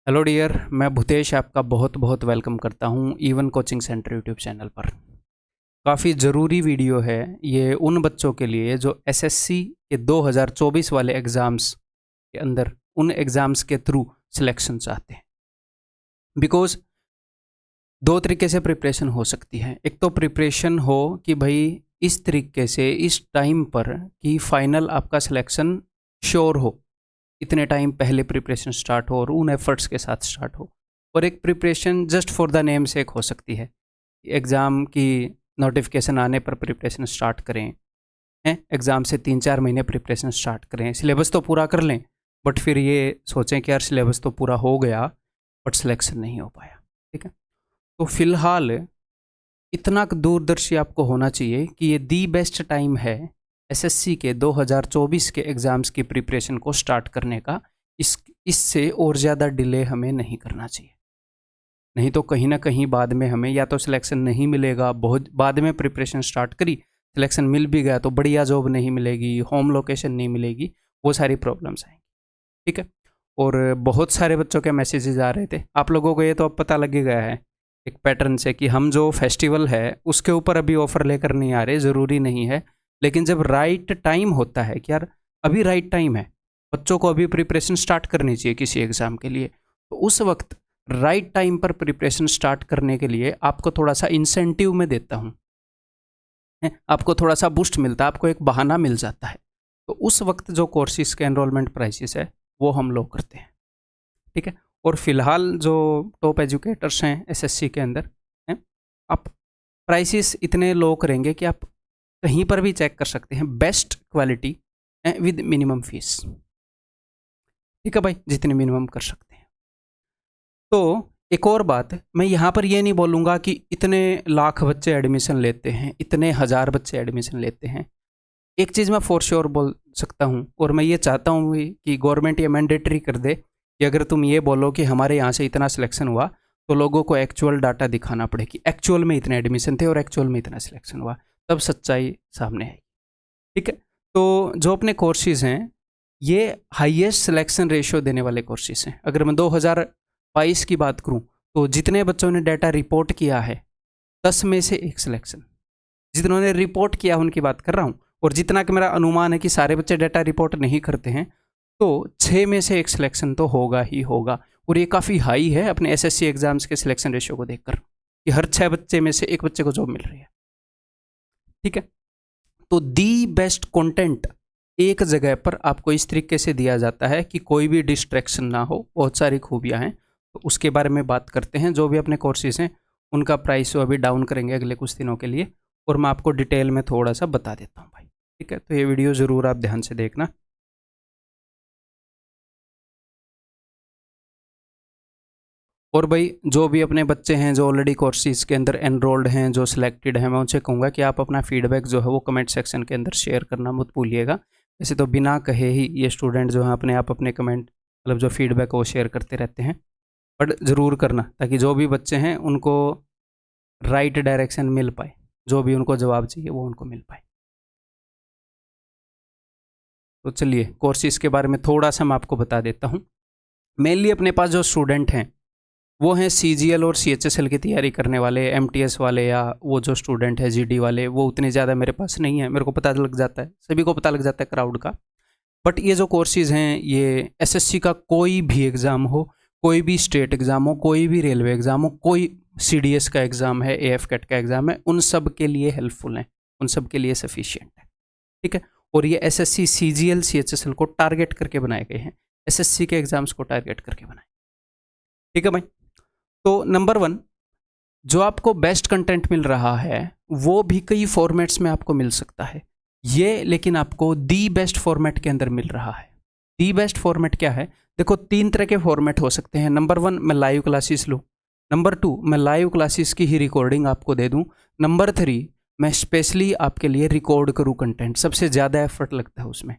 Hello dear, मैं भूतेश आपका बहुत बहुत वेलकम करता हूँ even coaching centre YouTube channel पर। काफ़ी ज़रूरी वीडियो है ये उन बच्चों के लिए जो एसएससी के 2024 वाले एग्ज़ाम्स के अंदर उन एग्ज़ाम्स के थ्रू सिलेक्शन चाहते हैं। बिकॉज दो तरीके से प्रिपरेशन हो सकती है। एक तो प्रिपरेशन हो कि भाई इस तरीके से इस टाइम पर कि फाइनल आपका सिलेक्शन श्योर हो, इतने टाइम पहले प्रिपरेशन स्टार्ट हो और उन एफर्ट्स के साथ स्टार्ट हो। और एक preparation just for the name से एक हो सकती है, एग्ज़ाम की नोटिफिकेशन आने पर प्रिपरेशन स्टार्ट करें, हैं एग्ज़ाम से 3-4 महीने प्रिपरेशन स्टार्ट करें, सिलेबस तो पूरा कर लें, बट फिर ये सोचें कि यार सिलेबस तो पूरा हो गया बट सिलेक्शन नहीं हो पाया। ठीक है, तो फिलहाल इतना दूरदर्शी आपको होना चाहिए कि ये दी बेस्ट टाइम है एसएससी के 2024 के एग्ज़ाम्स की प्रिपरेशन को स्टार्ट करने का। इससे और ज़्यादा डिले हमें नहीं करना चाहिए, नहीं तो कहीं ना कहीं बाद में हमें या तो सिलेक्शन नहीं मिलेगा, बहुत बाद में प्रिपरेशन स्टार्ट करी, सिलेक्शन मिल भी गया तो बढ़िया जॉब नहीं मिलेगी, होम लोकेशन नहीं मिलेगी, वो सारी प्रॉब्लम्स आएंगी। ठीक है, और बहुत सारे बच्चों के मैसेजेस आ रहे थे, आप लोगों को ये तो अब पता लग ही गया है एक पैटर्न से कि हम जो फेस्टिवल है उसके ऊपर अभी ऑफर लेकर नहीं आ रहे, ज़रूरी नहीं है। लेकिन जब राइट टाइम होता है कि यार अभी राइट टाइम है, बच्चों को अभी प्रिपरेशन स्टार्ट करनी चाहिए किसी एग्ज़ाम के लिए, तो उस वक्त राइट टाइम पर प्रिपरेशन स्टार्ट करने के लिए आपको थोड़ा सा इंसेंटिव में देता हूँ, आपको थोड़ा सा बूस्ट मिलता है, आपको एक बहाना मिल जाता है। तो उस वक्त जो कोर्सेज के एनरोलमेंट प्राइसेस है वो हम लोग करते हैं। ठीक है, और फिलहाल जो टॉप एजुकेटर्स हैं एसएससी के अंदर हैं, आप प्राइसेस इतने लो करेंगे कि आप कहीं पर भी चेक कर सकते हैं, best quality with minimum fees. ठीक है भाई, जितने मिनिमम कर सकते हैं। तो एक और बात, मैं यहाँ पर ये नहीं बोलूँगा कि इतने लाख बच्चे एडमिशन लेते हैं, इतने हज़ार बच्चे एडमिशन लेते हैं। एक चीज़ मैं फॉर श्योर बोल सकता हूँ, और मैं ये चाहता हूँ कि गवर्नमेंट ये मैंडेटरी कर दे कि अगर तुम ये बोलो कि हमारे यहाँ से इतना सिलेक्शन हुआ, तो लोगों को एक्चुअल डाटा दिखाना पड़े कि एक्चुअल में इतने एडमिशन थे और एक्चुअल में इतना सिलेक्शन हुआ, तब सच्चाई सामने आएगी। ठीक है, तो जो अपने कोर्सेज हैं ये हाईएस्ट सिलेक्शन रेशियो देने वाले कोर्सेज हैं। अगर मैं 2022 की बात करूं तो जितने बच्चों ने डाटा रिपोर्ट किया है 10 में से एक सिलेक्शन, जितनों रिपोर्ट किया उनकी बात कर रहा हूं, और जितना कि मेरा अनुमान है कि सारे बच्चे डाटा रिपोर्ट नहीं करते हैं, तो 6 में से एक सिलेक्शन तो होगा ही होगा। और ये काफ़ी हाई है अपने एसएससी एग्जाम्स के सिलेक्शन रेशियो को देखकर कि हर 6 बच्चे में से एक बच्चे को जॉब मिल रही है। ठीक है, तो दी बेस्ट कंटेंट एक जगह पर आपको इस तरीके से दिया जाता है कि कोई भी डिस्ट्रैक्शन ना हो, बहुत सारी खूबियां हैं। तो उसके बारे में बात करते हैं। जो भी अपने कोर्सेज हैं उनका प्राइस वो अभी डाउन करेंगे अगले कुछ दिनों के लिए, और मैं आपको डिटेल में थोड़ा सा बता देता हूँ भाई। ठीक है, तो ये वीडियो ज़रूर आप ध्यान से देखना। और भाई जो भी अपने बच्चे हैं जो ऑलरेडी कोर्सेज के अंदर एनरोल्ड हैं, जो सिलेक्टेड हैं, मैं उनसे कहूँगा कि आप अपना फीडबैक जो है वो कमेंट सेक्शन के अंदर शेयर करना मत भूलिएगा। वैसे तो बिना कहे ही ये स्टूडेंट जो हैं अपने आप अपने कमेंट मतलब जो फीडबैक वो शेयर करते रहते हैं, बट ज़रूर करना ताकि जो भी बच्चे हैं उनको राइट डायरेक्शन मिल पाए, जो भी उनको जवाब चाहिए वो उनको मिल पाए। तो चलिए कोर्सेज के बारे में थोड़ा सा मैं आपको बता देता हूँ। मेनली अपने पास जो स्टूडेंट हैं वो हैं सीजीएल और सीएचएसएल की तैयारी करने वाले, एमटीएस वाले, या वो जो स्टूडेंट है जीडी वाले, वो उतने ज़्यादा मेरे पास नहीं है। मेरे को पता लग जाता है, सभी को पता लग जाता है क्राउड का। बट ये जो कोर्सेज हैं ये एसएससी का कोई भी एग्ज़ाम हो, कोई भी स्टेट एग्ज़ाम हो, कोई भी रेलवे एग्ज़ाम हो, कोई सीडीएस का एग्ज़ाम है, एएफ कैट का एग्ज़ाम है, उन सब के लिए हेल्पफुल हैं, उन सब के लिए सफिशिएंट है। ठीक है, और ये एसएससी सीजीएल सीएचएसएल को टारगेट करके बनाए गए हैं, एसएससी के एग्ज़ाम्स को टारगेट करके बनाए। ठीक है भाई, तो नंबर 1 जो आपको बेस्ट कंटेंट मिल रहा है वो भी कई फॉर्मेट्स में आपको मिल सकता है, ये लेकिन आपको दी बेस्ट फॉर्मेट के अंदर मिल रहा है। दी बेस्ट फॉर्मेट क्या है? देखो 3 तरह के फॉर्मेट हो सकते हैं। नंबर 1 मैं लाइव क्लासेस लूँ, नंबर 2 मैं लाइव क्लासेस की ही रिकॉर्डिंग आपको दे दूँ, नंबर 3 मैं स्पेशली आपके लिए रिकॉर्ड करूँ कंटेंट। सबसे ज़्यादा एफर्ट लगता है उसमें,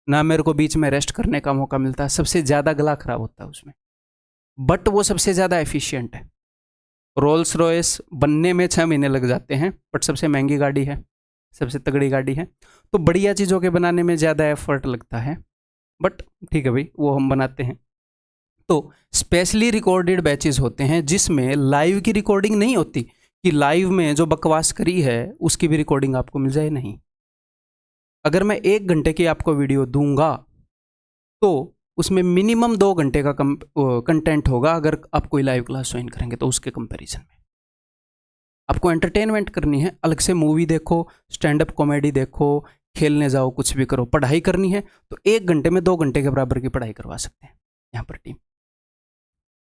ना मेरे को बीच में रेस्ट करने का मौका मिलता है, सबसे ज़्यादा गला खराब होता है उसमें, बट वो सबसे ज़्यादा एफिशिएंट है। रोल्स रॉयस बनने में 6 महीने लग जाते हैं, बट सबसे महंगी गाड़ी है, सबसे तगड़ी गाड़ी है। तो बढ़िया चीज़ों के बनाने में ज़्यादा एफर्ट लगता है, बट ठीक है भाई वो हम बनाते हैं। तो स्पेशली रिकॉर्डेड बैचेस होते हैं जिसमें लाइव की रिकॉर्डिंग नहीं होती, कि लाइव में जो बकवास करी है उसकी भी रिकॉर्डिंग आपको मिल जाए, नहीं। अगर मैं 1 घंटे की आपको वीडियो दूंगा तो उसमें मिनिमम 2 घंटे का कंटेंट होगा, अगर आप कोई लाइव क्लास ज्वाइन करेंगे तो उसके कंपैरिजन में। आपको एंटरटेनमेंट करनी है, अलग से मूवी देखो, स्टैंड अप कॉमेडी देखो, खेलने जाओ, कुछ भी करो। पढ़ाई करनी है तो 1 घंटे में 2 घंटे के बराबर की पढ़ाई करवा सकते हैं यहाँ पर टीम,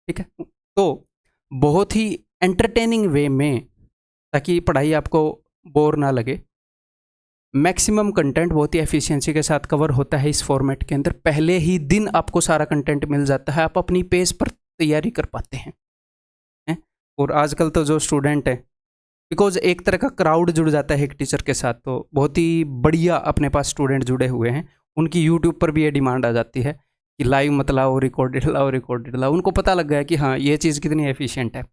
ठीक है। तो बहुत ही एंटरटेनिंग वे में, ताकि पढ़ाई आपको बोर ना लगे, मैक्सिमम कंटेंट बहुत ही एफिशिएंसी के साथ कवर होता है इस फॉर्मेट के अंदर। पहले ही दिन आपको सारा कंटेंट मिल जाता है, आप अपनी पेस पर तैयारी कर पाते हैं। और आजकल तो जो स्टूडेंट है, बिकॉज एक तरह का क्राउड जुड़ जाता है एक टीचर के साथ, तो बहुत ही बढ़िया अपने पास स्टूडेंट जुड़े हुए हैं। उनकी यूट्यूब पर भी ये डिमांड आ जाती है कि लाइव मत लाओ, रिकॉर्डेड लाओ, रिकॉर्डेड लाओ। उनको पता लग गया कि हाँ ये चीज़ कितनी एफिशिएंट है।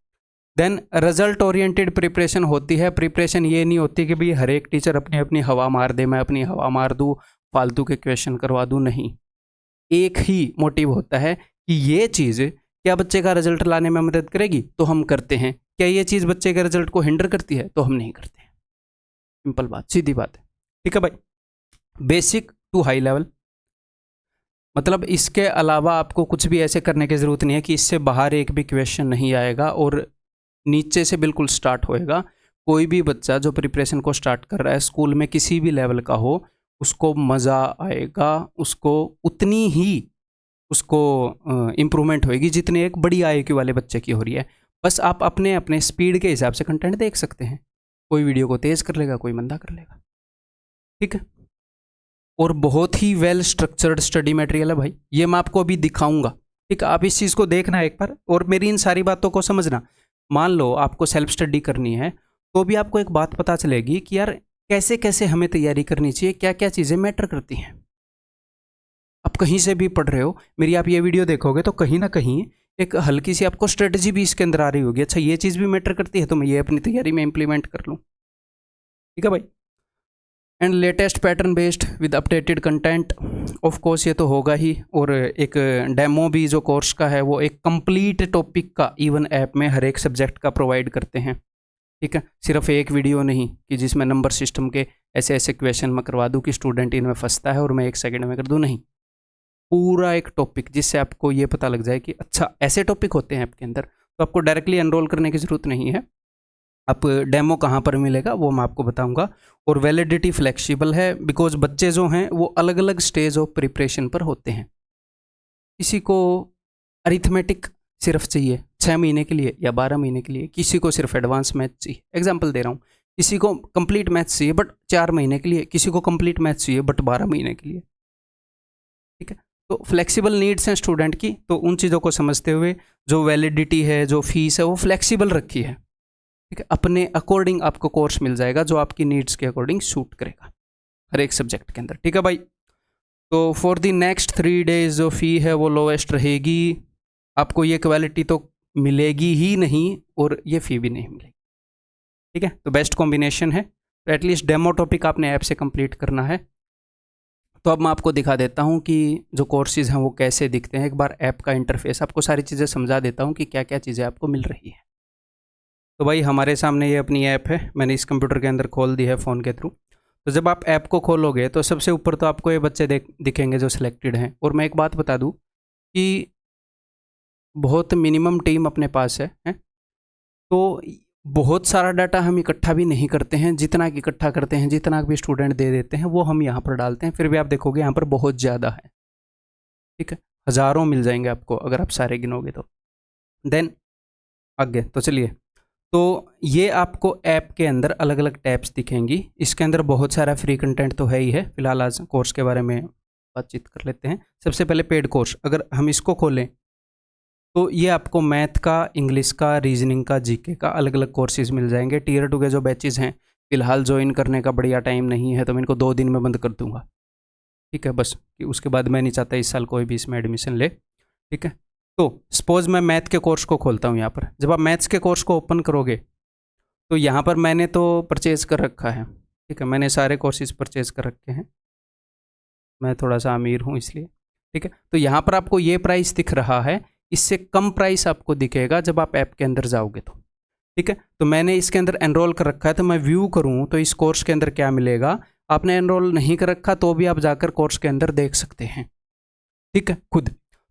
देन रिजल्ट ओरिएंटेड प्रिपरेशन होती है। प्रिपरेशन ये नहीं होती कि भाई हर एक टीचर अपनी अपनी हवा मार दे, मैं अपनी हवा मार दूँ, फालतू के क्वेश्चन करवा दूँ, नहीं। एक ही मोटिव होता है कि ये चीज़ क्या बच्चे का रिजल्ट लाने में मदद करेगी, तो हम करते हैं। क्या ये चीज़ बच्चे के रिजल्ट को हिंडर करती है, तो हम नहीं करते हैं। सिंपल बात, सीधी बात है, ठीक है भाई। बेसिक टू हाई लेवल, मतलब इसके अलावा आपको कुछ भी ऐसे करने की ज़रूरत नहीं है कि इससे बाहर एक भी क्वेश्चन नहीं आएगा, और नीचे से बिल्कुल स्टार्ट होएगा। कोई भी बच्चा जो प्रिपरेशन को स्टार्ट कर रहा है, स्कूल में किसी भी लेवल का हो, उसको मज़ा आएगा, उसको उतनी ही उसको इम्प्रूवमेंट होएगी जितनी एक बड़ी IQ वाले बच्चे की हो रही है। बस आप अपने अपने स्पीड के हिसाब से कंटेंट देख सकते हैं। कोई वीडियो को तेज़ कर लेगा, कोई मंदा कर लेगा, ठीक है। और बहुत ही वेल स्ट्रक्चर्ड स्टडी मटेरियल है भाई, ये मैं आपको अभी दिखाऊंगा, ठीक है। आप इस चीज़ को देखना एक बार, और मेरी इन सारी बातों को समझना। मान लो आपको सेल्फ स्टडी करनी है, तो भी आपको एक बात पता चलेगी कि यार कैसे कैसे हमें तैयारी करनी चाहिए, क्या क्या चीज़ें मैटर करती हैं। आप कहीं से भी पढ़ रहे हो, मेरी आप ये वीडियो देखोगे तो कहीं ना कहीं एक हल्की सी आपको स्ट्रेटजी भी इसके अंदर आ रही होगी। अच्छा ये चीज़ भी मैटर करती है, तो मैं ये अपनी तैयारी में इंप्लीमेंट कर लूँ, ठीक है भाई। And latest pattern based with updated content, of course ये तो होगा ही। और एक डेमो भी जो कोर्स का है वो एक कंप्लीट टॉपिक का इवन ऐप में हर एक सब्जेक्ट का प्रोवाइड करते हैं, ठीक है। सिर्फ एक वीडियो नहीं कि जिसमें नंबर सिस्टम के ऐसे ऐसे क्वेश्चन मैं करवा दूँ कि स्टूडेंट इनमें फंसता है और मैं 1 सेकंड में कर दूँ, नहीं। पूरा एक टॉपिक जिससे आपको ये पता लग जाए कि अच्छा ऐसे टॉपिक होते हैं आपके अंदर, तो आपको डायरेक्टली एनरोल करने की ज़रूरत नहीं है। आप डेमो कहाँ पर मिलेगा वो मैं आपको बताऊंगा। और वैलिडिटी फ्लेक्सिबल है, बिकॉज बच्चे जो हैं वो अलग अलग स्टेज ऑफ प्रिपरेशन पर होते हैं। किसी को अरिथमेटिक सिर्फ चाहिए 6 महीने के लिए या 12 महीने के लिए, किसी को सिर्फ एडवांस मैथ चाहिए, एग्जाम्पल दे रहा हूँ। किसी को कंप्लीट मैथ चाहिए बट 4 महीने के लिए, किसी को कंप्लीट मैथ चाहिए बट 12 महीने के लिए, ठीक है। तो फ्लेक्सिबल नीड्स हैं स्टूडेंट की, तो उन चीज़ों को समझते हुए जो वैलिडिटी है, जो फीस है, वो फ्लेक्सिबल रखी है, ठीक है। अपने अकॉर्डिंग आपको कोर्स मिल जाएगा जो आपकी नीड्स के अकॉर्डिंग सूट करेगा हर एक सब्जेक्ट के अंदर, ठीक है भाई। तो फॉर द नेक्स्ट 3 डेज जो फ़ी है वो लोवेस्ट रहेगी। आपको ये क्वालिटी तो मिलेगी ही नहीं और ये फ़ी भी नहीं मिलेगी, ठीक है। तो बेस्ट कॉम्बिनेशन है। तो एटलीस्ट डेमो टॉपिक आपने ऐप से कंप्लीट करना है। तो अब मैं आपको दिखा देता हूँ कि जो कोर्सेज़ हैं वो कैसे दिखते हैं। एक बार ऐप का इंटरफेस आपको सारी चीज़ें समझा देता हूँ कि क्या क्या चीज़ें आपको मिल रही है। तो भाई हमारे सामने ये अपनी ऐप है, मैंने इस कंप्यूटर के अंदर खोल दी है फ़ोन के थ्रू। तो जब आप ऐप को खोलोगे तो सबसे ऊपर तो आपको ये बच्चे दिखेंगे जो सिलेक्टेड हैं। और मैं एक बात बता दूं कि बहुत मिनिमम टीम अपने पास है? तो बहुत सारा डाटा हम इकट्ठा भी नहीं करते हैं, जितना इकट्ठा करते हैं, जितना भी स्टूडेंट दे देते हैं वो हम यहाँ पर डालते हैं। फिर भी आप देखोगे यहाँ पर बहुत ज़्यादा है, ठीक है। हज़ारों मिल जाएंगे आपको अगर आप सारे गिनोगे तो। देन आगे तो चलिए, तो ये आपको ऐप के अंदर अलग अलग टैब्स दिखेंगी। इसके अंदर बहुत सारा फ्री कंटेंट तो है ही है। फिलहाल आज कोर्स के बारे में बातचीत कर लेते हैं। सबसे पहले पेड कोर्स, अगर हम इसको खोलें तो ये आपको मैथ का, इंग्लिश का, रीजनिंग का, जीके का अलग अलग कोर्सेज मिल जाएंगे। टियर 2 के जो बैचेज हैं फिलहाल ज्वाइन करने का बढ़िया टाइम नहीं है, तो मैं इनको 2 दिन में बंद कर दूंगा, ठीक है। बस कि उसके बाद मैं नहीं चाहता इस साल कोई भी इसमें एडमिशन ले, ठीक है। तो सपोज मैं मैथ के कोर्स को खोलता हूँ यहाँ पर। जब आप मैथ्स के कोर्स को ओपन करोगे तो यहाँ पर मैंने तो परचेज़ कर रखा है, ठीक है। मैंने सारे कोर्सेज परचेज़ कर रखे हैं, मैं थोड़ा सा अमीर हूँ इसलिए, ठीक है। तो यहाँ पर आपको ये प्राइस दिख रहा है इससे कम प्राइस आपको दिखेगा जब आप ऐप के अंदर जाओगे तो, ठीक है। तो मैंने इसके अंदर एनरोल कर रखा है, तो मैं व्यू करूँ तो इस कोर्स के अंदर क्या मिलेगा। आपने एनरोल नहीं कर रखा तो भी आप जाकर कोर्स के अंदर देख सकते हैं, ठीक है, खुद।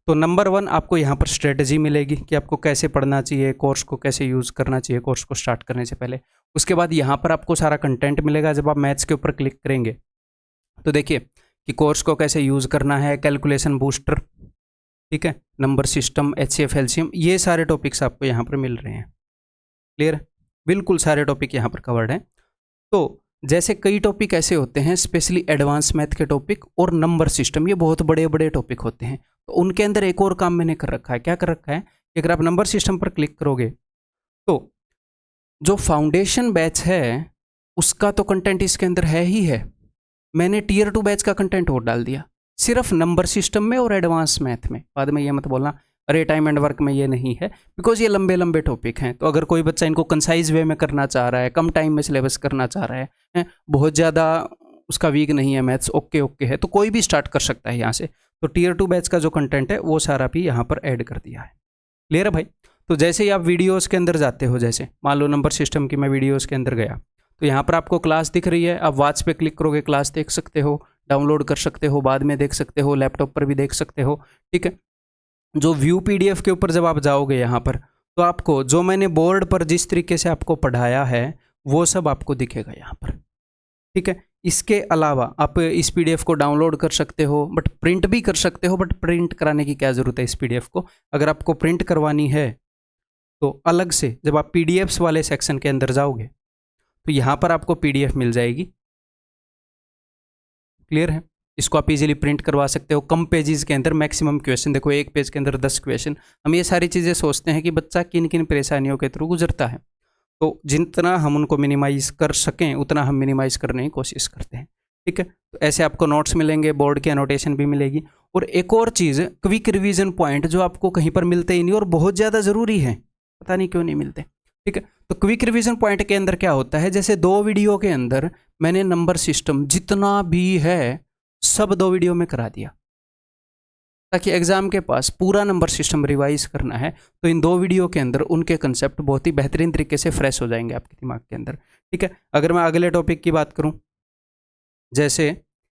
तो नंबर 1 आपको यहाँ पर स्ट्रेटजी मिलेगी कि आपको कैसे पढ़ना चाहिए, कोर्स को कैसे यूज़ करना चाहिए कोर्स को स्टार्ट करने से पहले। उसके बाद यहाँ पर आपको सारा कंटेंट मिलेगा। जब आप मैथ्स के ऊपर क्लिक करेंगे तो देखिए कि कोर्स को कैसे यूज़ करना है, कैलकुलेशन बूस्टर, ठीक है, नंबर सिस्टम, HCF एलसीएम, ये सारे टॉपिक्स आपको यहाँ पर मिल रहे हैं। क्लियर, बिल्कुल सारे टॉपिक यहाँ पर कवर्ड हैं। तो जैसे कई टॉपिक ऐसे होते हैं, स्पेशली एडवांस मैथ के टॉपिक और नंबर सिस्टम, ये बहुत बड़े बड़े टॉपिक होते हैं। तो उनके अंदर एक और काम मैंने कर रखा है। क्या कर रखा है कि अगर आप नंबर सिस्टम पर क्लिक करोगे तो जो फाउंडेशन बैच है उसका तो कंटेंट इसके अंदर है ही है। मैंने टियर 2 बैच का कंटेंट और डाल दिया सिर्फ नंबर सिस्टम में और एडवांस मैथ में। बाद में ये मत बोलना अरे टाइम एंड वर्क में ये नहीं है, बिकॉज ये लंबे लंबे टॉपिक हैं। तो अगर कोई बच्चा इनको कंसाइज वे में करना चाह रहा है, कम टाइम में सिलेबस करना चाह रहा है, बहुत ज़्यादा उसका वीक नहीं है मैथ्स, ओके है, तो कोई भी स्टार्ट कर सकता है यहाँ से। तो टियर 2 बैच का जो कंटेंट है वो सारा भी यहाँ पर ऐड कर दिया है। क्लियर है भाई। तो जैसे ही आप वीडियोज़ के अंदर जाते हो, जैसे मान लो नंबर सिस्टम की मैं वीडियोज़ के अंदर गया तो यहाँ पर आपको क्लास दिख रही है। आप वॉच पे क्लिक करोगे, क्लास देख सकते हो, डाउनलोड कर सकते हो, बाद में देख सकते हो, लैपटॉप पर भी देख सकते हो, ठीक है। जो व्यू PDF के ऊपर जब आप जाओगे यहाँ पर तो आपको जो मैंने बोर्ड पर जिस तरीके से आपको पढ़ाया है वो सब आपको दिखेगा यहाँ पर, ठीक है। इसके अलावा आप इस PDF को डाउनलोड कर सकते हो, बट प्रिंट भी कर सकते हो, बट प्रिंट कराने की क्या ज़रूरत है इस PDF को। अगर आपको प्रिंट करवानी है तो अलग से जब आप PDFs वाले सेक्शन के अंदर जाओगे तो यहाँ पर आपको PDF मिल जाएगी। क्लियर है। इसको आप इजीली प्रिंट करवा सकते हो। कम पेजेस के अंदर मैक्सिमम क्वेश्चन, देखो एक पेज के अंदर 10 क्वेश्चन। हम ये सारी चीज़ें सोचते हैं कि बच्चा किन किन परेशानियों के थ्रू गुजरता है, तो जितना हम उनको मिनिमाइज़ कर सकें उतना हम मिनिमाइज़ करने की कोशिश करते हैं, ठीक है। तो ऐसे आपको नोट्स मिलेंगे, बोर्ड की एनोटेशन भी मिलेगी। और एक और चीज़, क्विक रिवीजन पॉइंट, जो आपको कहीं पर मिलते ही नहीं और बहुत ज़्यादा ज़रूरी है, पता नहीं क्यों नहीं मिलते, ठीक है। तो क्विक रिवीजन पॉइंट के अंदर क्या होता है, जैसे 2 वीडियो के अंदर मैंने नंबर सिस्टम जितना भी है सब 2 वीडियो में करा दिया, ताकि एग्जाम के पास पूरा नंबर सिस्टम रिवाइज करना है तो इन 2 वीडियो के अंदर उनके कंसेप्ट बहुत ही बेहतरीन तरीके से फ्रेश हो जाएंगे आपके दिमाग के अंदर, ठीक है। अगर मैं अगले टॉपिक की बात करूं, जैसे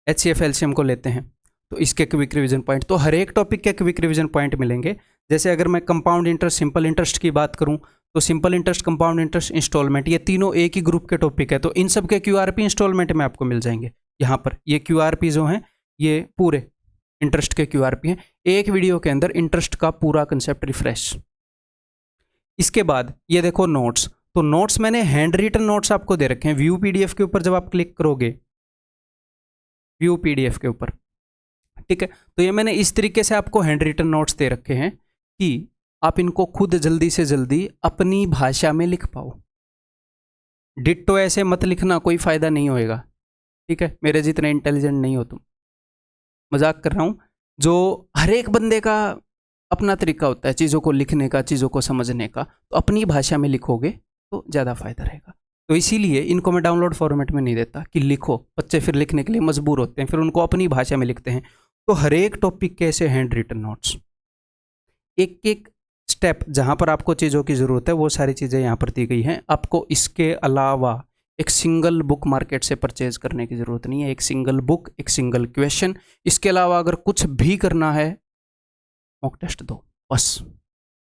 HCF एलसीएम को लेते हैं, तो इसके क्विक रिवीजन पॉइंट, तो हर एक टॉपिक के क्विक रिवीजन पॉइंट मिलेंगे। जैसे अगर मैं कंपाउंड इंटरेस्ट, सिंपल इंटरेस्ट की बात करूं तो simple interest, compound interest, installment, ये तीनों एक ही ग्रुप के टॉपिक है, तो इन सब के QRP इंस्टॉलमेंट में आपको मिल जाएंगे। यहाँ पर ये QRP जो हैं ये पूरे इंटरेस्ट के QRP हैं। एक वीडियो के अंदर इंटरेस्ट का पूरा कंसेप्ट रिफ्रेश। इसके बाद ये देखो नोट्स, तो नोट्स मैंने हैंड रिटन नोट्स आपको दे रखे हैं। व्यू PDF के ऊपर जब आप क्लिक करोगे, व्यू PDF के ऊपर, ठीक है, तो ये मैंने इस तरीके से आपको हैंड रिटन नोट्स दे रखे हैं कि आप इनको खुद जल्दी से जल्दी अपनी भाषा में लिख पाओ। डिट्टो ऐसे मत लिखना, कोई फ़ायदा नहीं होएगा, ठीक है। मेरे जितने इंटेलिजेंट नहीं हो तुम, मजाक कर रहा हूँ। जो हर एक बंदे का अपना तरीका होता है चीज़ों को लिखने का, चीज़ों को समझने का, तो अपनी भाषा में लिखोगे तो ज़्यादा फायदा रहेगा। तो इसीलिए इनको मैं डाउनलोड फॉर्मेट में नहीं देता कि लिखो, बच्चे फिर लिखने के लिए मजबूर होते हैं, फिर उनको अपनी भाषा में लिखते हैं। तो हर एक टॉपिक के ऐसे हैंड रिटन नोट्स, एक एक स्टेप जहाँ पर आपको चीज़ों की ज़रूरत है वो सारी चीज़ें यहाँ पर दी गई हैं। आपको इसके अलावा एक सिंगल बुक मार्केट से परचेज करने की ज़रूरत नहीं है। एक सिंगल बुक, एक सिंगल क्वेश्चन। इसके अलावा अगर कुछ भी करना है, मॉक टेस्ट दो, बस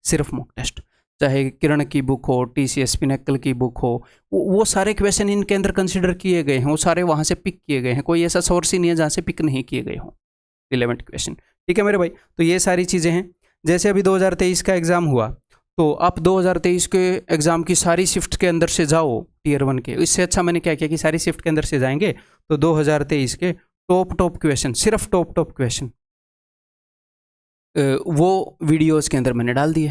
सिर्फ मॉक टेस्ट। चाहे किरण की बुक हो, TCS पिनेकल की बुक हो, वो सारे क्वेश्चन इनके अंदर कंसिडर किए गए हैं, वो सारे वहाँ से पिक किए गए हैं। कोई ऐसा सोर्स ही नहीं है जहाँ से पिक नहीं किए गए हों रिलेवेंट क्वेश्चन, ठीक है मेरे भाई। तो ये सारी चीज़ें हैं। जैसे अभी 2023 का एग्ज़ाम हुआ, तो आप 2023 के एग्ज़ाम की सारी शिफ्ट के अंदर से जाओ टियर 1 के। इससे अच्छा मैंने क्या किया कि सारी शिफ्ट के अंदर से जाएंगे तो 2023 के टॉप क्वेश्चन, सिर्फ टॉप क्वेश्चन वो वीडियोज़ के अंदर मैंने डाल दिए,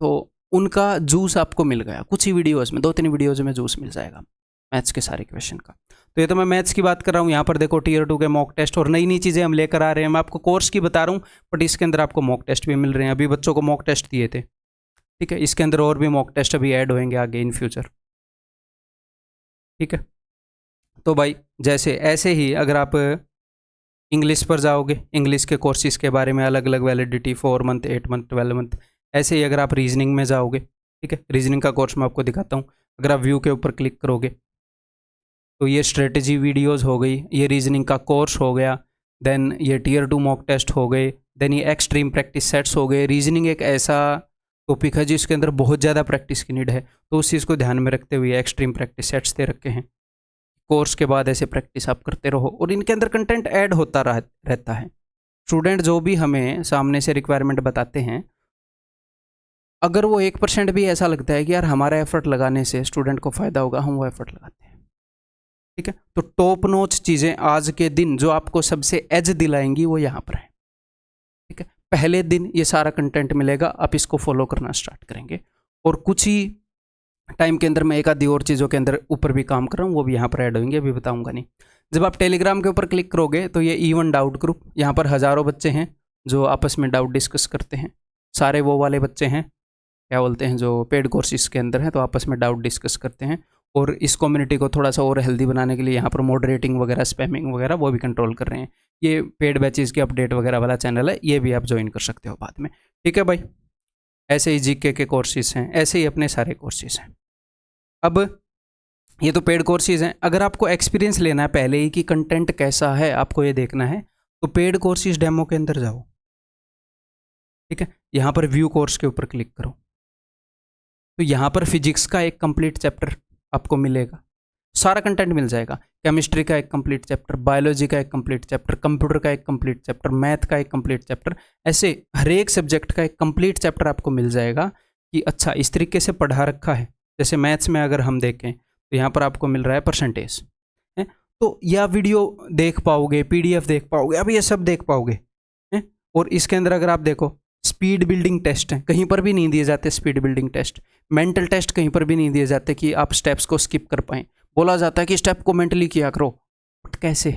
तो उनका जूस आपको मिल गया कुछ ही वीडियोज़ में, 2-3 वीडियोज़ में जूस मिल जाएगा मैथ्स के सारे क्वेश्चन का। तो ये तो मैं मैथ्स की बात कर रहा हूँ। यहाँ पर देखो टियर 2 के मॉक टेस्ट और नई चीज़ें हम लेकर आ रहे हैं। मैं आपको कोर्स की बता रहा हूँ, बट इसके अंदर आपको मॉक टेस्ट भी मिल रहे हैं। अभी बच्चों को मॉक टेस्ट दिए थे, ठीक है। इसके अंदर और भी मॉक टेस्ट अभी ऐड होंगे आगे इन फ्यूचर, ठीक है। तो भाई जैसे ऐसे ही अगर आप इंग्लिश पर जाओगे, इंग्लिश के कोर्सेज़ के बारे में अलग अलग वैलिडिटी 4 मंथ, 8 मंथ, 12 मंथ। ऐसे ही अगर आप रीजनिंग में जाओगे, ठीक है, रीजनिंग का कोर्स मैं आपको दिखाता हूँ। अगर आप व्यू के ऊपर क्लिक करोगे तो ये स्ट्रेटजी वीडियोस हो गई, ये रीजनिंग का कोर्स हो गया, देन ये टियर 2 मॉक टेस्ट हो गए, देन ये एक्सट्रीम प्रैक्टिस सेट्स हो गए। रीजनिंग एक ऐसा टॉपिक है जिसके अंदर बहुत ज़्यादा प्रैक्टिस की नीड है, तो उस चीज़ को ध्यान में रखते हुए एक्सट्रीम प्रैक्टिस सेट्स दे रखे हैं। कोर्स के बाद ऐसे प्रैक्टिस आप करते रहो और इनके अंदर कंटेंट ऐड होता रहता है। स्टूडेंट जो भी हमें सामने से रिक्वायरमेंट बताते हैं, अगर वो 1% भी ऐसा लगता है कि यार हमारा एफर्ट लगाने से स्टूडेंट को फ़ायदा होगा, हम वो एफर्ट लगाते हैं। ठीक है, तो टॉप नॉच चीज़ें आज के दिन जो आपको सबसे एज दिलाएंगी वो यहाँ पर है। ठीक है, पहले दिन ये सारा कंटेंट मिलेगा, आप इसको फॉलो करना स्टार्ट करेंगे और कुछ ही टाइम के अंदर मैं एक आधी और चीज़ों के अंदर ऊपर भी काम कर रहा हूँ, वो भी यहाँ पर ऐड होंगे, अभी बताऊँगा नहीं। जब आप टेलीग्राम के ऊपर क्लिक करोगे तो ये इवन डाउट ग्रुप, यहाँ पर हज़ारों बच्चे हैं जो आपस में डाउट डिस्कस करते हैं। सारे वो वाले बच्चे हैं, क्या बोलते हैं, जो पेड कोर्सेज के अंदर हैं, तो आपस में डाउट डिस्कस करते हैं। और इस कम्युनिटी को थोड़ा सा और हेल्दी बनाने के लिए यहाँ पर मॉडरेटिंग वगैरह, स्पैमिंग वगैरह वो भी कंट्रोल कर रहे हैं। ये पेड बैचेज़ की अपडेट वगैरह वाला चैनल है, ये भी आप ज्वाइन कर सकते हो बाद में। ठीक है भाई, ऐसे ही जीके के कोर्सेज हैं, ऐसे ही अपने सारे कोर्सेज हैं। अब ये तो पेड कोर्सेज हैं। अगर आपको एक्सपीरियंस लेना है पहले ही कि कंटेंट कैसा है, आपको ये देखना है, तो पेड कोर्सेज डेमो के अंदर जाओ। ठीक है, यहाँ पर व्यू कोर्स के ऊपर क्लिक करो तो यहाँ पर फिजिक्स का एक कंप्लीट चैप्टर आपको मिलेगा, सारा कंटेंट मिल जाएगा। केमिस्ट्री का एक कंप्लीट चैप्टर, बायोलॉजी का एक कंप्लीट चैप्टर, कंप्यूटर का एक कंप्लीट चैप्टर, मैथ का एक कंप्लीट चैप्टर, ऐसे हर एक सब्जेक्ट का एक कंप्लीट चैप्टर आपको मिल जाएगा कि अच्छा इस तरीके से पढ़ा रखा है। जैसे मैथ्स में अगर हम देखें तो यहाँ पर आपको मिल रहा है परसेंटेज है, तो या वीडियो देख पाओगे, PDF देख पाओगे, अब ये सब देख पाओगे है। और इसके अंदर अगर आप देखो स्पीड बिल्डिंग टेस्ट हैं, कहीं पर भी नहीं दिए जाते speed building test. Mental test कहीं पर भी नहीं दिए जाते कि आप स्टेप्स को स्किप कर पाएँ। बोला जाता है कि स्टेप को मेंटली किया करो, बट कैसे?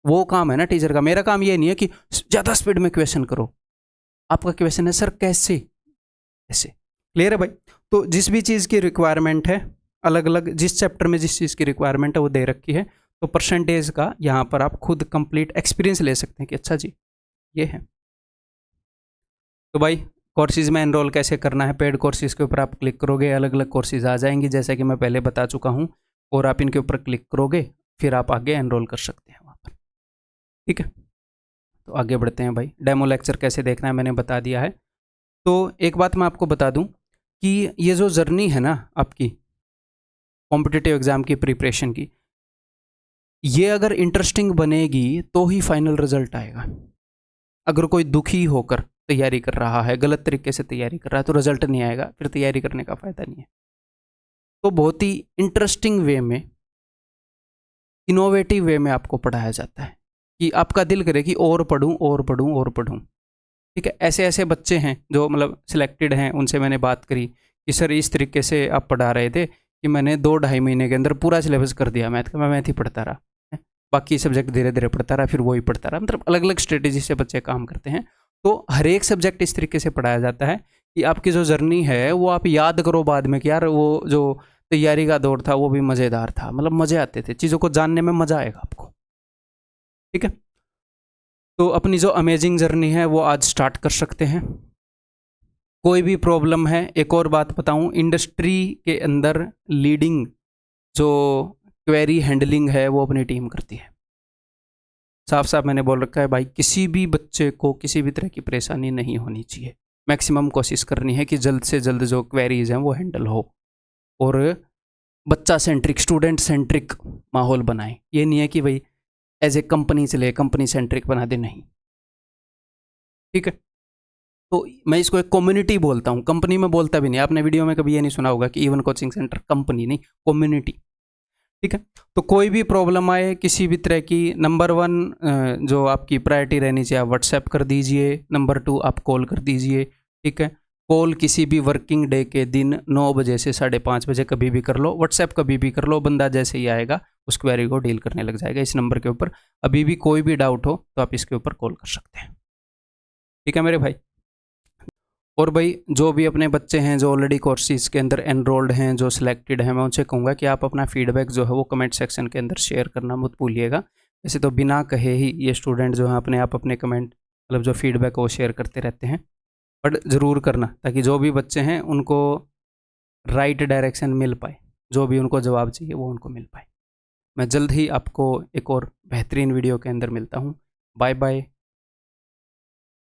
वो काम है ना टीचर का। मेरा काम ये नहीं है कि ज़्यादा स्पीड में क्वेश्चन करो, आपका क्वेश्चन है सर कैसे कैसे। क्लियर है भाई? तो जिस भी चीज़ की रिक्वायरमेंट है, अलग अलग जिस चैप्टर में जिस चीज़ की रिक्वायरमेंट है वो दे रखी है, तो परसेंटेज का यहाँ पर आप खुद कंप्लीट एक्सपीरियंस ले सकते हैं कि अच्छा जी ये है। तो भाई कोर्सेज में एनरोल कैसे करना है, पेड कोर्सेज के ऊपर आप क्लिक करोगे, अलग अलग कोर्सेज आ जाएंगी जैसा कि मैं पहले बता चुका हूँ, और आप इनके ऊपर क्लिक करोगे फिर आप आगे एनरोल कर सकते हैं वहाँ पर। ठीक है, तो आगे बढ़ते हैं भाई। डेमो लेक्चर कैसे देखना है मैंने बता दिया है। तो एक बात मैं आपको बता दूं कि ये जो जर्नी है ना आपकी कॉम्पिटिटिव एग्ज़ाम की प्रिपरेशन की, ये अगर इंटरेस्टिंग बनेगी तो ही फाइनल रिजल्ट आएगा। अगर कोई दुखी होकर तैयारी कर रहा है, गलत तरीके से तैयारी कर रहा है, तो रिजल्ट नहीं आएगा, फिर तैयारी करने का फ़ायदा नहीं है। तो बहुत ही इंटरेस्टिंग वे में, इनोवेटिव वे में आपको पढ़ाया जाता है कि आपका दिल करे कि और पढ़ूं और पढ़ूं और पढ़ूं। ठीक है, ऐसे ऐसे बच्चे हैं जो मतलब सिलेक्टेड हैं, उनसे मैंने बात करी कि सर इस तरीके से आप पढ़ा रहे थे कि मैंने 2-2.5 महीने के अंदर पूरा सिलेबस कर दिया मैथ का। मैं मैथ ही पढ़ता रहा है, बाकी सब्जेक्ट धीरे धीरे पढ़ता रहा, फिर वही पढ़ता रहा। मतलब अलग अलग स्ट्रेटेजी से बच्चे काम करते हैं। तो हर एक सब्जेक्ट इस तरीके से पढ़ाया जाता है कि आपकी जो जर्नी है वो आप याद करो बाद में कि यार वो जो तैयारी का दौर था वो भी मज़ेदार था, मतलब मज़े आते थे, चीज़ों को जानने में मज़ा आएगा आपको। ठीक है, तो अपनी जो अमेजिंग जर्नी है वो आज स्टार्ट कर सकते हैं। कोई भी प्रॉब्लम है, एक और बात बताऊं, इंडस्ट्री के अंदर लीडिंग जो क्वेरी हैंडलिंग है वो अपनी टीम करती है। साफ साफ मैंने बोल रखा है भाई, किसी भी बच्चे को किसी भी तरह की परेशानी नहीं होनी चाहिए। मैक्सिमम कोशिश करनी है कि जल्द से जल्द जो क्वेरीज हैं वो हैंडल हो, और बच्चा सेंट्रिक, स्टूडेंट सेंट्रिक माहौल बनाएं। ये नहीं है कि भाई एज ए कंपनी चले, कंपनी सेंट्रिक बना दे, नहीं। ठीक है, तो मैं इसको एक कम्युनिटी बोलता हूँ, कंपनी में बोलता भी नहीं। आपने वीडियो में कभी ये नहीं सुना होगा कि इवन कोचिंग सेंटर कंपनी, नहीं, कम्युनिटी। ठीक है, तो कोई भी प्रॉब्लम आए किसी भी तरह की, नंबर 1 जो आपकी प्रायोरिटी रहनी चाहिए, आप व्हाट्सएप कर दीजिए। नंबर 2 आप कॉल कर दीजिए। ठीक है, कॉल किसी भी वर्किंग डे के दिन 9 बजे से 5:30 बजे कभी भी कर लो, व्हाट्सएप कभी भी कर लो। बंदा जैसे ही आएगा उस क्वेरी को डील करने लग जाएगा इस नंबर के ऊपर। अभी भी कोई भी डाउट हो तो आप इसके ऊपर कॉल कर सकते हैं। ठीक है मेरे भाई। और भाई जो भी अपने बच्चे हैं जो ऑलरेडी कोर्सेज के अंदर एनरोल्ड हैं, जो सिलेक्टेड हैं, मैं उनसे कहूँगा कि आप अपना फीडबैक जो है वो कमेंट सेक्शन के अंदर शेयर करना मत भूलिएगा। वैसे तो बिना कहे ही ये स्टूडेंट जो हैं अपने आप अपने कमेंट मतलब जो फीडबैक है वो शेयर करते रहते हैं, बट ज़रूर करना ताकि जो भी बच्चे हैं उनको राइट डायरेक्शन मिल पाए, जो भी उनको जवाब चाहिए वो उनको मिल पाए। मैं जल्द ही आपको एक और बेहतरीन वीडियो के अंदर मिलता हूँ। Bye bye.